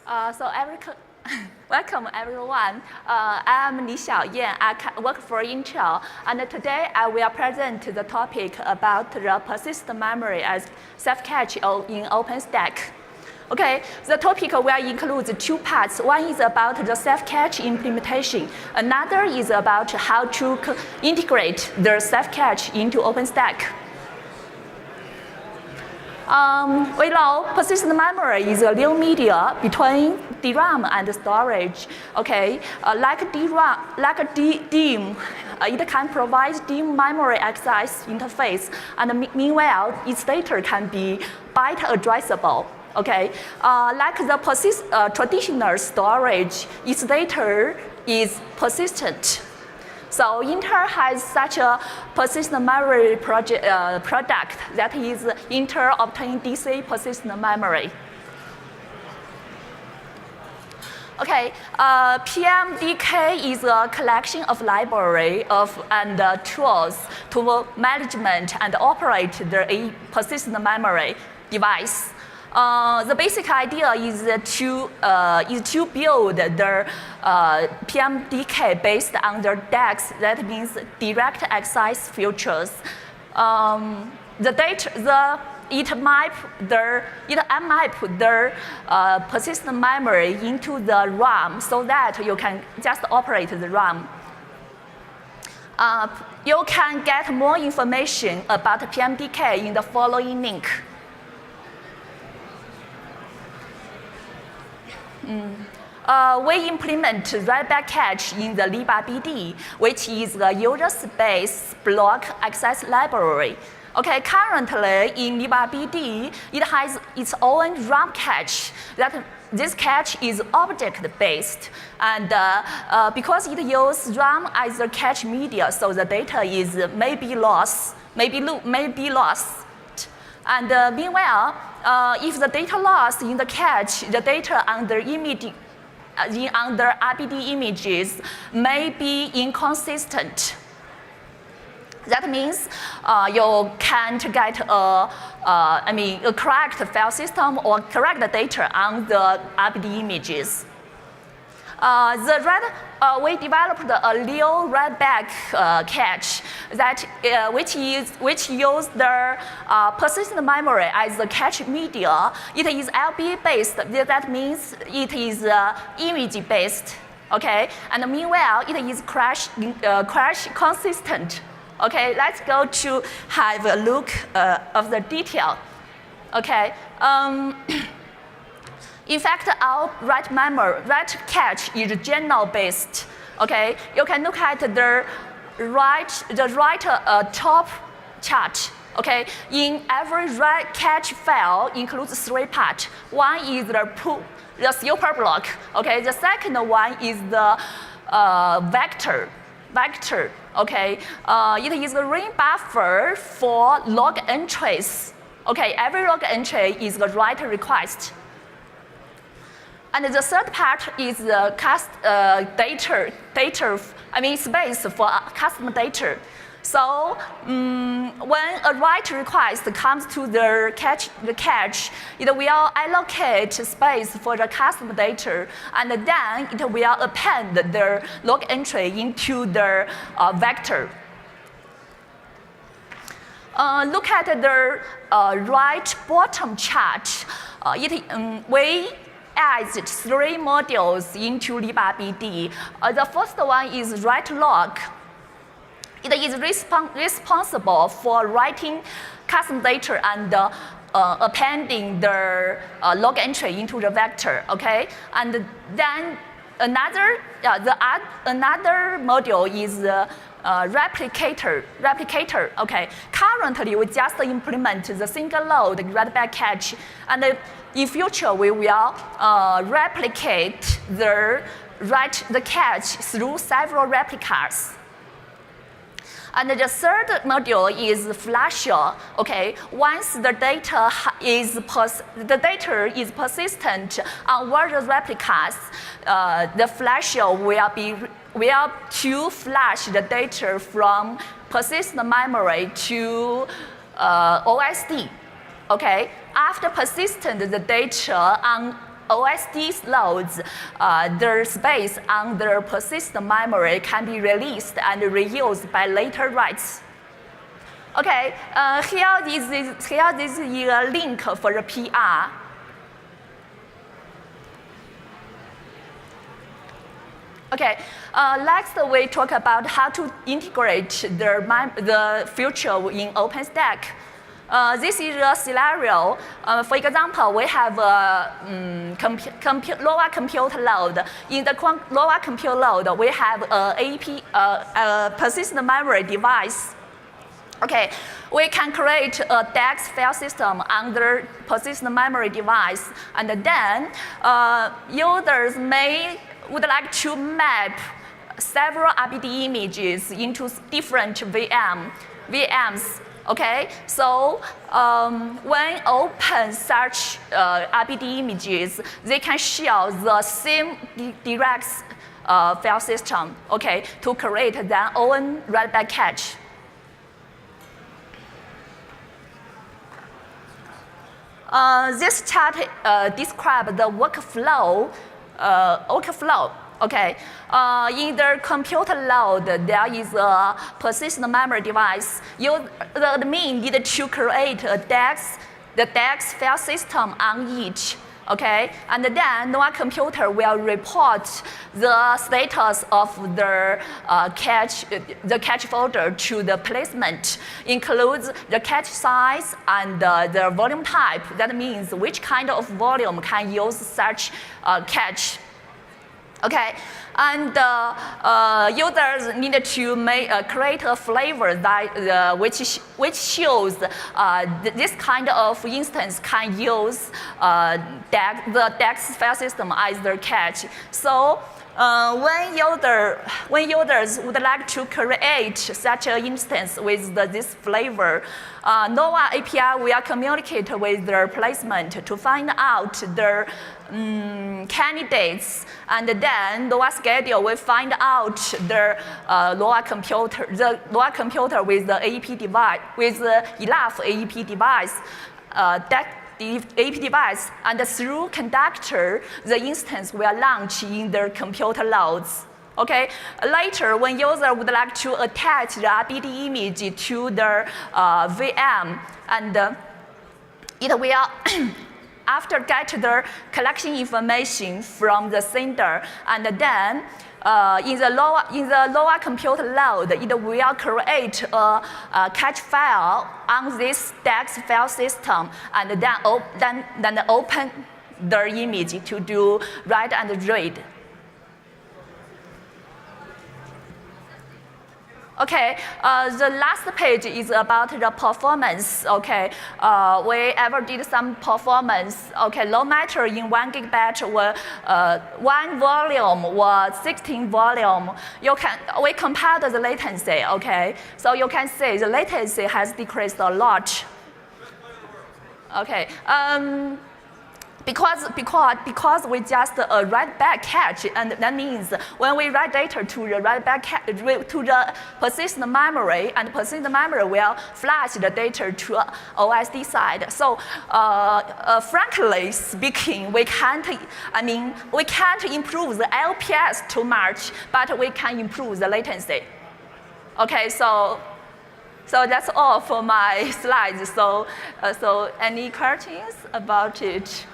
Welcome everyone. I'm Li Xiaoyan. I work for Intel, and today I will present the topic about the persistent memory as Ceph cache in OpenStack. Okay, the topic will include two parts. One is about the Ceph cache implementation. Another is about how to integrate the Ceph cache into OpenStack. We know persistent memory is a new media between DRAM and storage. Okay, like DIMM, it can provide DIMM memory access interface, and meanwhile, its data can be byte addressable. Okay, like the traditional storage, its data is persistent. So Intel has such a persistent memory product that is Intel Optane DC persistent memory. Okay, PMDK is a collection of library and tools to management and operate the persistent memory device. The basic idea is to build the PMDK based on the DAX, that means direct access features. It map the persistent memory into the RAM so that you can just operate the RAM. You can get more information about PMDK in the following link. We implement Writeback cache in the libBD, which is the user space block access library. Okay, currently in libBD, it has its own RAM cache. This cache is object-based, and because it uses RAM as the cache media, so the data may be lost. And meanwhile, if the data lost in the cache, the data under RBD images may be inconsistent. That means you can't get a correct file system or correct data on the RBD images. We developed a new Writeback cache which uses the persistent memory as the cache media. It is LB based. That means it is image based. Okay, and meanwhile it is crash consistent. Okay, let's go to have a look of the detail. Okay. In fact, our write cache is general-based. Okay, you can look at the right top chart. Okay, in every write cache file includes three parts. One is the super block. Okay, the second one is the vector. Okay, it is the ring buffer for log entries. Okay, every log entry is the write request. And the third part is the space for custom data. So when a write request comes to the cache, it will allocate space for the custom data, and then it will append the log entry into the vector. Look at the right bottom chart. We add three modules into libBD. The first one is write log. It is responsible for writing custom data and appending the log entry into the vector. Okay, and then another module is replicator. Okay, currently we just implement the single load Writeback cache, and in future we will replicate the cache through several replicas. And the third module is flasher. Okay, once the data is persistent on one of the replicas, the flasher will to flash the data from persistent memory to OSD. Okay, after persistent the data on OSD's loads, their space on their persistent memory can be released and reused by later writes. Okay, here is a link for the PR. Okay, next we talk about how to integrate the future in OpenStack. This is a scenario. For example, we have a lower compute load. In the lower compute load, we have a persistent memory device. Okay, we can create a DEX file system under persistent memory device, and then users would like to map several RBD images into different VMs. Okay, so when open such RBD images, they can share the same direct file system. Okay, to create their own write-back cache. This chart describes the workflow. Okay, in the computer load, there is a persistent memory device. The admin need to create the DEX file system on each. Okay, and then Nova computer will report the status of the cache folder to the placement, includes the cache size and the volume type. That means which kind of volume can use such cache. Okay, and users need to create a flavor that which shows this kind of instance can use the DEX file system as their cache. So when users would like to create such an instance with this flavor, Nova API will communicate with their placement to find out their candidates, and then Nova Schedule will find out the Nova computer with the AEP device, with enough AEP device, AEP device, and through conductor, the instance will launch in their computer loads. Okay. Later, when user would like to attach the RBD image to their VM, and it will after get the collection information from the sender, and then in the lower compute load, it will create a cache file on this DEX file system, and then open the image to do write and read. Okay, the last page is about the performance. Okay, we ever did some performance. Okay, no matter in 1 gigabyte or 1 volume or 16 volume, we compared the latency. Okay, so you can see the latency has decreased a lot. Okay. Because we just write back cache, and that means when we write data to the write back to the persistent memory, and persistent memory will flash the data to OSD side. So frankly speaking, we can't improve the LPS too much, but we can improve the latency. Okay, so that's all for my slides. So any questions about it?